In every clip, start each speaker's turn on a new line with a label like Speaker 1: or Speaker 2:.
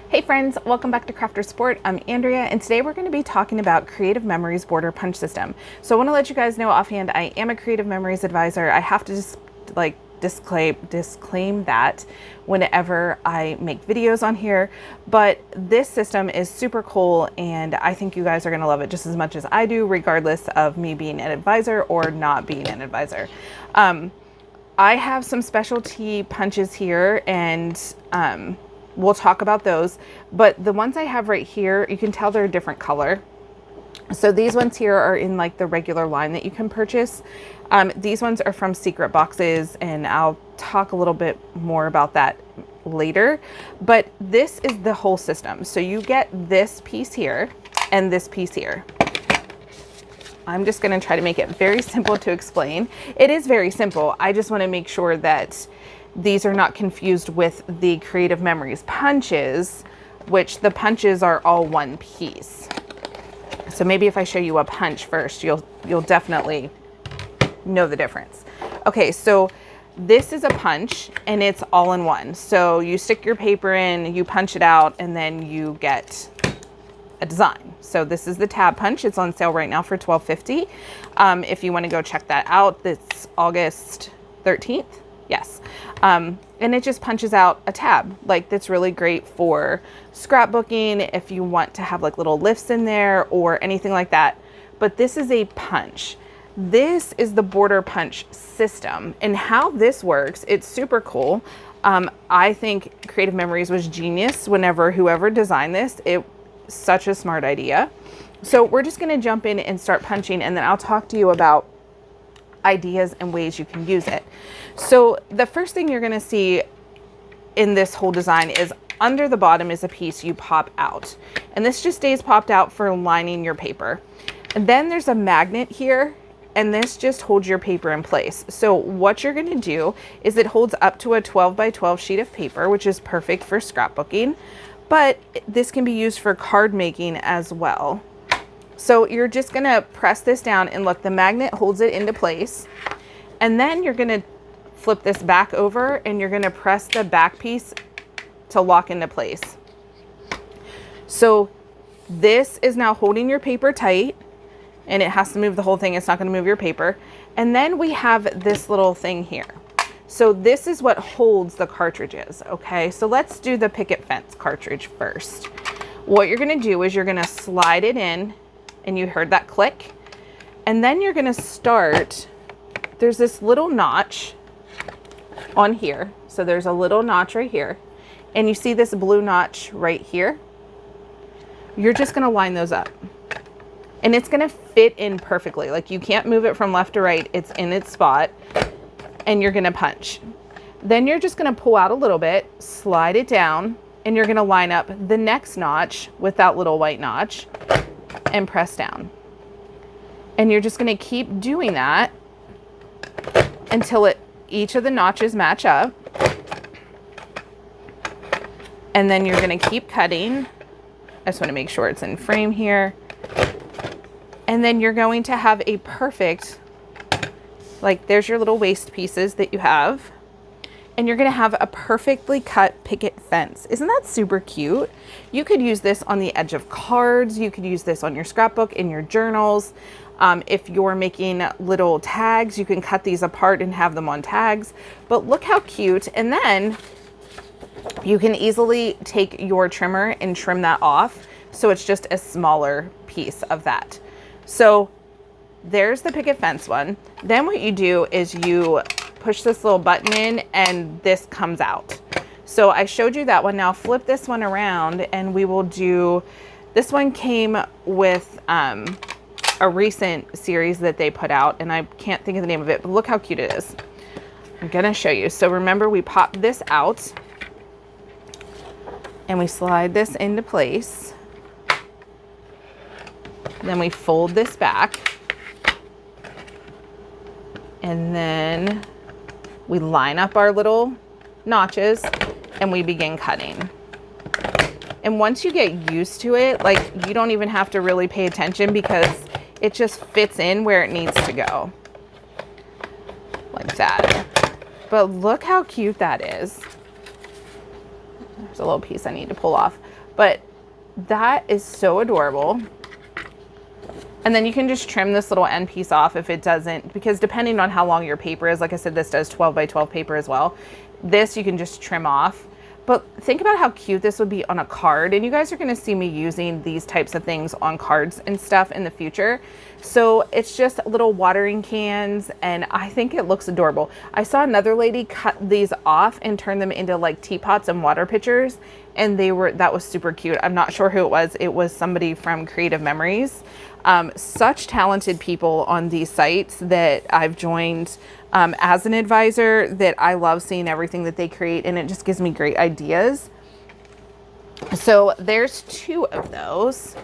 Speaker 1: Hey friends, welcome back to Craft or Sport. I'm Andrea, and today we're going to be talking about Creative Memories border punch system. So I want to let you guys know offhand, I am a Creative Memories advisor. I have to just disclaim that whenever I make videos on here, but this system is super cool and I think you guys are going to love it just as much as I do, regardless of me being an advisor or not being an advisor. I have some specialty punches here and we'll talk about those, but the ones I have right here, you can tell they're a different color. So these ones here are in like the regular line that you can purchase. These ones are from Secret Boxes, and I'll talk a little bit more about that later, but this is the whole system. So you get this piece here and this piece here. I'm just going to try to make it very simple to explain. It is very simple. I just want to make sure that these are not confused with the Creative Memories punches, which the punches are all one piece. So maybe if I show you a punch first, you'll definitely know the difference. Okay, so this is a punch and it's all in one. So you stick your paper in, you punch it out, and then you get a design. So this is the tab punch. It's on sale right now for $12.50. If you want to go check that out, it's August 13th. Yes. And it just punches out a tab. Like, that's really great for scrapbooking if you want to have like little lifts in there or anything like that. But this is a punch. This is the border punch system, and how this works, it's super cool. I think Creative Memories was genius whenever whoever designed this. It's such a smart idea. So we're just going to jump in and start punching, and then I'll talk to you about ideas and ways you can use it. So the first thing you're going to see in this whole design is under the bottom is a piece you pop out, and this just stays popped out for lining your paper. And then there's a magnet here, and this just holds your paper in place. So what you're going to do is it holds up to a 12 by 12 sheet of paper, which is perfect for scrapbooking, but this can be used for card making as well. So you're just going to press this down, and look, the magnet holds it into place. And then you're going to flip this back over, and you're going to press the back piece to lock into place. So this is now holding your paper tight, and it has to move the whole thing. It's not going to move your paper. And then we have this little thing here. So this is what holds the cartridges. Okay, so let's do the picket fence cartridge first. What you're going to do is you're going to slide it in, and you heard that click. And then you're going to start, there's this little notch on here. So there's a little notch right here. And you see this blue notch right here. You're just going to line those up. And it's going to fit in perfectly. Like, you can't move it from left to right. It's in its spot. And you're going to punch. Then you're just going to pull out a little bit, slide it down, and you're going to line up the next notch with that little white notch and press down. And you're just going to keep doing that until each of the notches match up. And then you're going to keep cutting. I just want to make sure it's in frame here. And then you're going to have a perfect, like, there's your little waste pieces that you have. And you're going to have a perfectly cut picket fence. Isn't that super cute? You could use this on the edge of cards. You could use this on your scrapbook, in your journals. If you're making little tags, you can cut these apart and have them on tags. But look how cute. And then you can easily take your trimmer and trim that off. So it's just a smaller piece of that. So there's the picket fence one. Then what you do is you push this little button in, and this comes out. So I showed you that one. Now flip this one around, and we will do, this one came with a recent series that they put out, and I can't think of the name of it, but look how cute it is. I'm gonna show you. So remember, we pop this out and we slide this into place. Then we fold this back, and then we line up our little notches and we begin cutting. And once you get used to it, like, you don't even have to really pay attention because it just fits in where it needs to go. Like that. But look how cute that is. There's a little piece I need to pull off, but that is so adorable. And then you can just trim this little end piece off if it doesn't, because depending on how long your paper is, like I said, this does 12 by 12 paper as well. This you can just trim off. But think about how cute this would be on a card. And you guys are gonna see me using these types of things on cards and stuff in the future. So it's just little watering cans, and I think it looks adorable. I saw another lady cut these off and turn them into like teapots and water pitchers, and that was super cute. I'm not sure who it was. It was somebody from Creative Memories. Such talented people on these sites that I've joined as an advisor, that I love seeing everything that they create, and it just gives me great ideas. So there's 2 of those.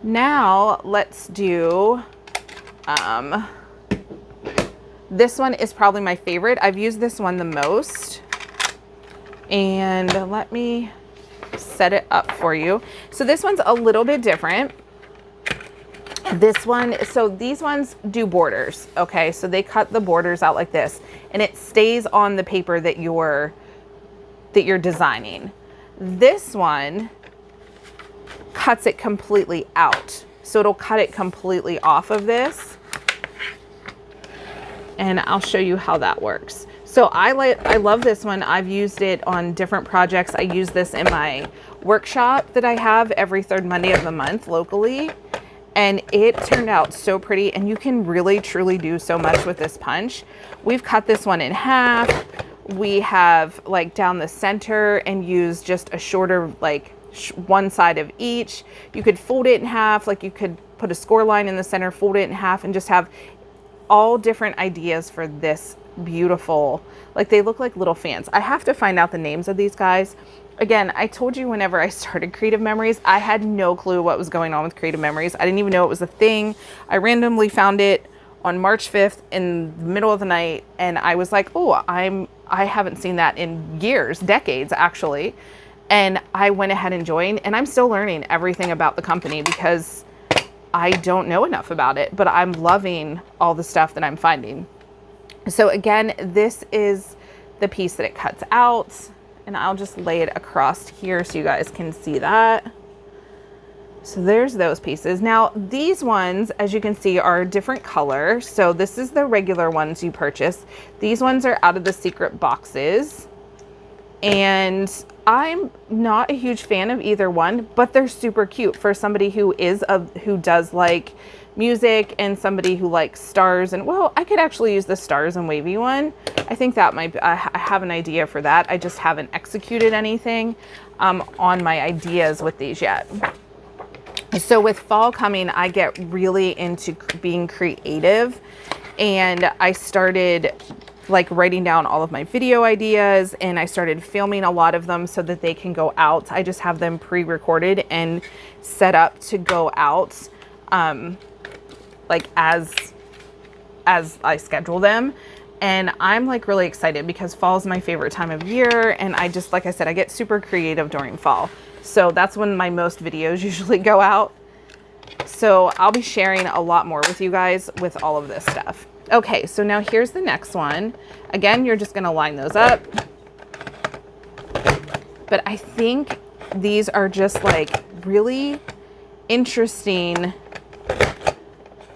Speaker 1: Now let's do, this one is probably my favorite. I've used this one the most, and let me set it up for you. So this one's a little bit different. This one, so these ones do borders, okay? So they cut the borders out like this, and it stays on the paper that you're designing. This one cuts it completely out. So it'll cut it completely off of this, and I'll show you how that works. So I love this one. I've used it on different projects. I use this in my workshop that I have every 3rd Monday of the month locally. And it turned out so pretty, and you can really truly do so much with this punch. We've cut this one in half. We have like down the center and use just a shorter, like one side of each. You could fold it in half, like you could put a score line in the center, fold it in half, and just have all different ideas for this beautiful, like they look like little fans. I have to find out the names of these guys. Again, I told you whenever I started Creative Memories, I had no clue what was going on with Creative Memories. I didn't even know it was a thing. I randomly found it on March 5th in the middle of the night, and I was like, oh, I haven't seen that in years, decades actually. And I went ahead and joined, and I'm still learning everything about the company because I don't know enough about it, but I'm loving all the stuff that I'm finding. So again, this is the piece that it cuts out. And I'll just lay it across here so you guys can see that. So there's those pieces. Now these ones, as you can see, are a different color. So this is the regular ones you purchase. These ones are out of the secret boxes. And I'm not a huge fan of either one, but they're super cute for somebody who does like music and somebody who likes stars. And well, I could actually use the stars and wavy one. I think that might be, I have an idea for that. I just haven't executed anything on my ideas with these yet. So with fall coming, I get really into being creative, and I started like writing down all of my video ideas, and I started filming a lot of them so that they can go out. I just have them pre-recorded and set up to go out like as I schedule them. And I'm like really excited because fall is my favorite time of year, and I just, like I said, I get super creative during fall. So that's when my most videos usually go out. So I'll be sharing a lot more with you guys with all of this stuff. Okay, so now here's the next one. Again, you're just gonna line those up. But I think these are just like really interesting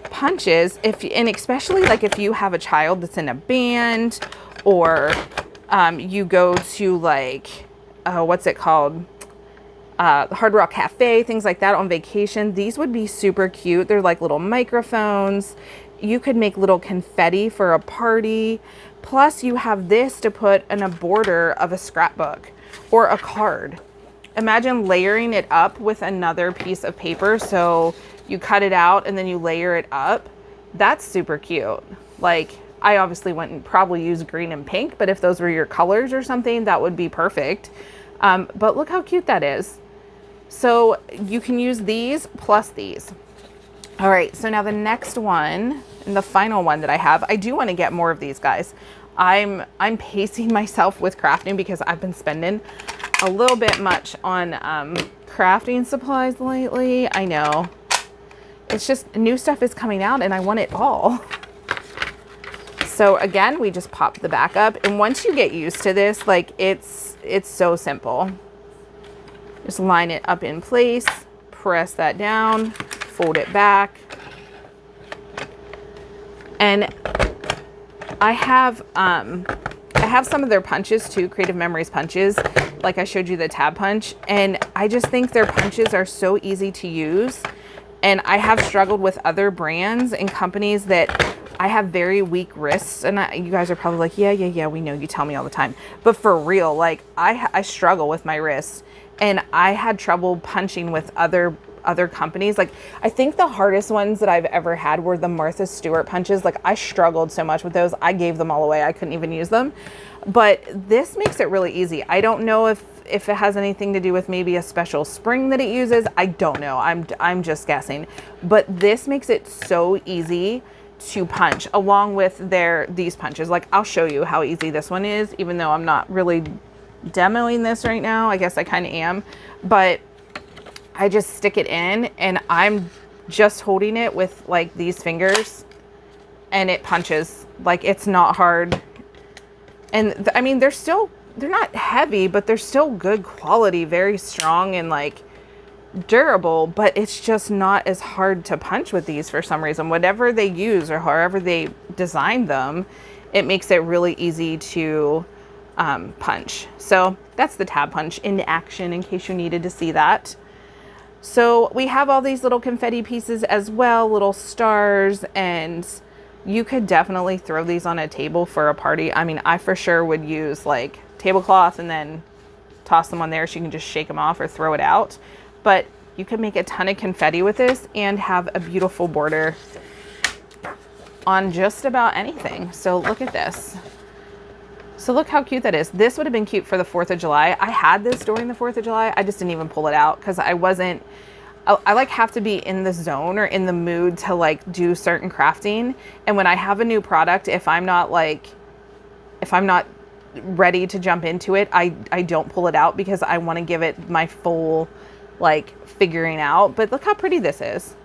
Speaker 1: punches, and especially like if you have a child that's in a band, or you go to like what's it called, Hard Rock Cafe, things like that on vacation. These would be super cute. They're like little microphones. You could make little confetti for a party. Plus you have this to put in a border of a scrapbook or a card. Imagine layering it up with another piece of paper. So you cut it out and then you layer it up. That's super cute. Like, I obviously wouldn't probably use green and pink, but if those were your colors or something, that would be perfect. But look how cute that is. So you can use these plus these. All right, so now the next one and the final one that I have, I do want to get more of these guys. I'm pacing myself with crafting because I've been spending a little bit much on crafting supplies lately. I know. It's just new stuff is coming out and I want it all. So again, we just pop the back up, and once you get used to this, like it's so simple. Just line it up in place, press that down, fold it back. And I have some of their punches too, Creative Memories punches, like I showed you the tab punch, and I just think their punches are so easy to use. And I have struggled with other brands and companies that I have very weak wrists, and you guys are probably like, yeah, we know, you tell me all the time. But for real, like I struggle with my wrists, and I had trouble punching with other companies. Like I think the hardest ones that I've ever had were the Martha Stewart punches. Like I struggled so much with those. I gave them all away. I couldn't even use them. But this makes it really easy. I don't know if it has anything to do with maybe a special spring that it uses. I don't know. I'm just guessing. But this makes it so easy to punch, along with these punches. Like I'll show you how easy this one is, even though I'm not really demoing this right now. I guess I kind of am, but I just stick it in and I'm just holding it with like these fingers and it punches. Like it's not hard. And I mean, they're not heavy, but they're still good quality, very strong and like durable, but it's just not as hard to punch with these for some reason. Whatever they use or however they design them, it makes it really easy to punch. So that's the tab punch in action, in case you needed to see that. So we have all these little confetti pieces as well, little stars, and you could definitely throw these on a table for a party. I mean, I for sure would use like tablecloth and then toss them on there so you can just shake them off or throw it out. But you could make a ton of confetti with this and have a beautiful border on just about anything. So look at this. So look how cute that is. This would have been cute for the 4th of July. I had this during the 4th of July. I just didn't even pull it out because I like have to be in the zone or in the mood to like do certain crafting. And when I have a new product, if I'm not ready to jump into it, I don't pull it out because I want to give it my full like figuring out. But look how pretty this is.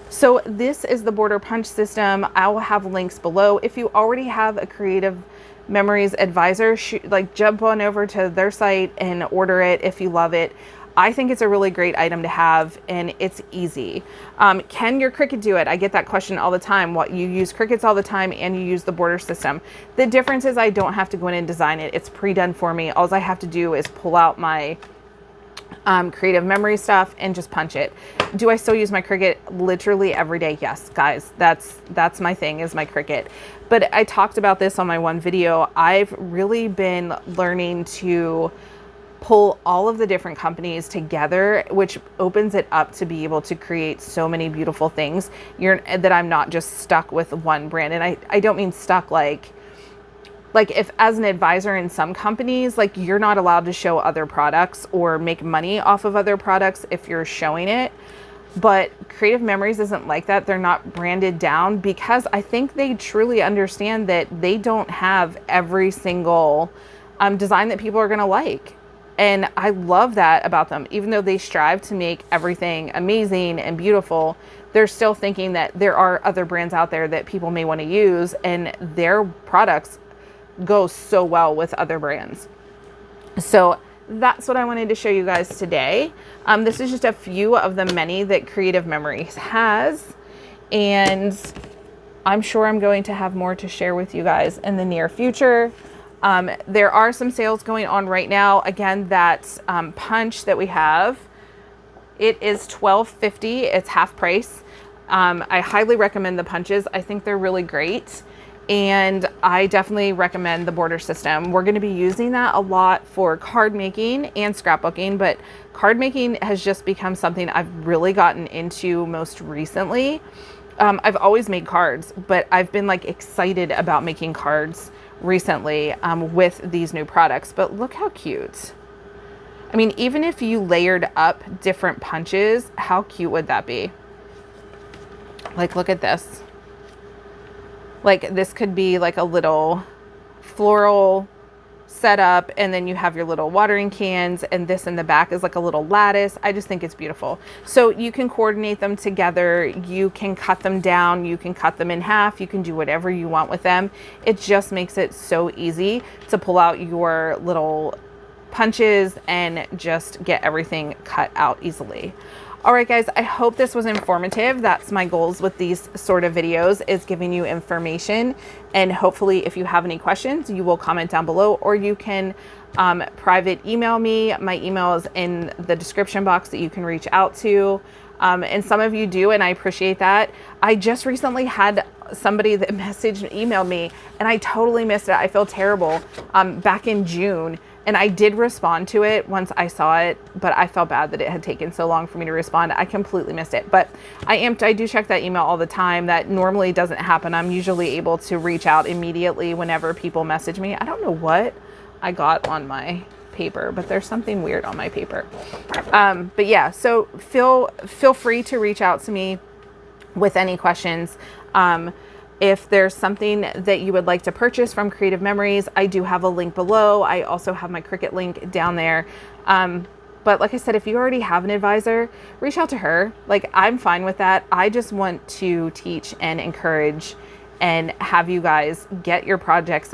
Speaker 1: So this is the border punch system. I will have links below. If you already have a Creative Memories advisor, like jump on over to their site and order it if you love it. I think it's a really great item to have, and it's easy. Can your Cricut do it? I get that question all the time. What, you use Cricuts all the time and you use the border system. The difference is I don't have to go in and design it. It's pre-done for me. All I have to do is pull out my Creative Memory stuff and just punch it. Do I still use my Cricut literally every day? Yes, guys, that's my thing, is my Cricut. But I talked about this on my one video. I've really been learning to pull all of the different companies together, which opens it up to be able to create so many beautiful things that I'm not just stuck with one brand. And I don't mean stuck like if as an advisor in some companies, like you're not allowed to show other products or make money off of other products if you're showing it. But Creative Memories isn't like that. They're not branded down because I think they truly understand that they don't have every single design that people are going to like. And I love that about them. Even though they strive to make everything amazing and beautiful, they're still thinking that there are other brands out there that people may want to use, and their products go so well with other brands. So that's what I wanted to show you guys today. This is just a few of the many that Creative Memories has, and I'm sure I'm going to have more to share with you guys in the near future. There are some sales going on right now. Again, that punch that we have, it is $12.50. It's half price. I highly recommend the punches. I think they're really great. And I definitely recommend the border system. We're going to be using that a lot for card making and scrapbooking, but card making has just become something I've really gotten into most recently. I've always made cards, but I've been like excited about making cards recently with these new products. But look how cute. I mean, even if you layered up different punches, how cute would that be? Like, look at this. Like, this could be like a little floral setup, and then you have your little watering cans, and this in the back is like a little lattice. I just think it's beautiful. So you can coordinate them together. You can cut them down. You can cut them in half. You can do whatever you want with them. It just makes it so easy to pull out your little punches and just get everything cut out easily. All right, guys, I hope this was informative. That's my goals with these sort of videos, is giving you information. And hopefully if you have any questions, you will comment down below, or you can private email me. My email is in the description box that you can reach out to. And some of you do, and I appreciate that. I just recently had somebody that emailed me, and I totally missed it. I feel terrible. Back in June. And I did respond to it once I saw it, but I felt bad that it had taken so long for me to respond. I completely missed it, but I do check that email all the time. That normally doesn't happen. I'm usually able to reach out immediately whenever people message me. I don't know what I got on my paper, but there's something weird on my paper. But yeah, so feel free to reach out to me with any questions. If there's something that you would like to purchase from Creative Memories, I do have a link below. I also have my Cricut link down there. But like I said, if you already have an advisor, reach out to her. Like, I'm fine with that. I just want to teach and encourage and have you guys get your products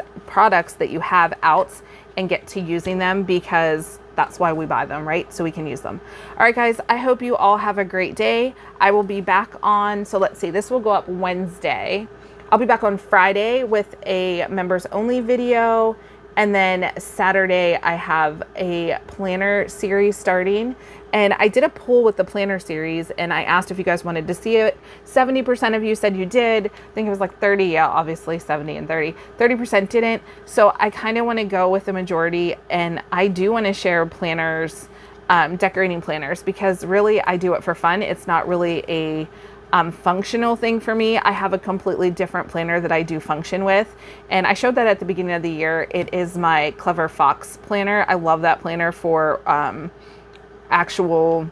Speaker 1: that you have out and get to using them, because that's why we buy them, right? So we can use them. All right, guys, I hope you all have a great day. I will be back on, so let's see, this will go up Wednesday. I'll be back on Friday with a members only video. And then Saturday I have a planner series starting. And I did a poll with the planner series and I asked if you guys wanted to see it. 70% of you said you did. I think it was like 30, yeah, obviously 70 and 30. 30% didn't. So I kind of want to go with the majority, and I do want to share planners, decorating planners, because really I do it for fun. It's not really a functional thing for me. I have a completely different planner that I do function with, and I showed that at the beginning of the year. It is my Clever Fox planner. I love that planner for actual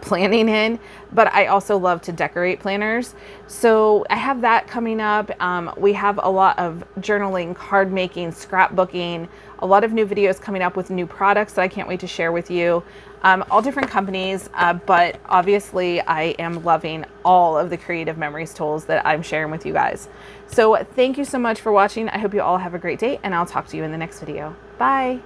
Speaker 1: planning in, but I also love to decorate planners. So I have that coming up. We have a lot of journaling, card making, scrapbooking, a lot of new videos coming up with new products that I can't wait to share with you. All different companies, but obviously I am loving all of the Creative Memories tools that I'm sharing with you guys. So thank you so much for watching. I hope you all have a great day, and I'll talk to you in the next video. Bye.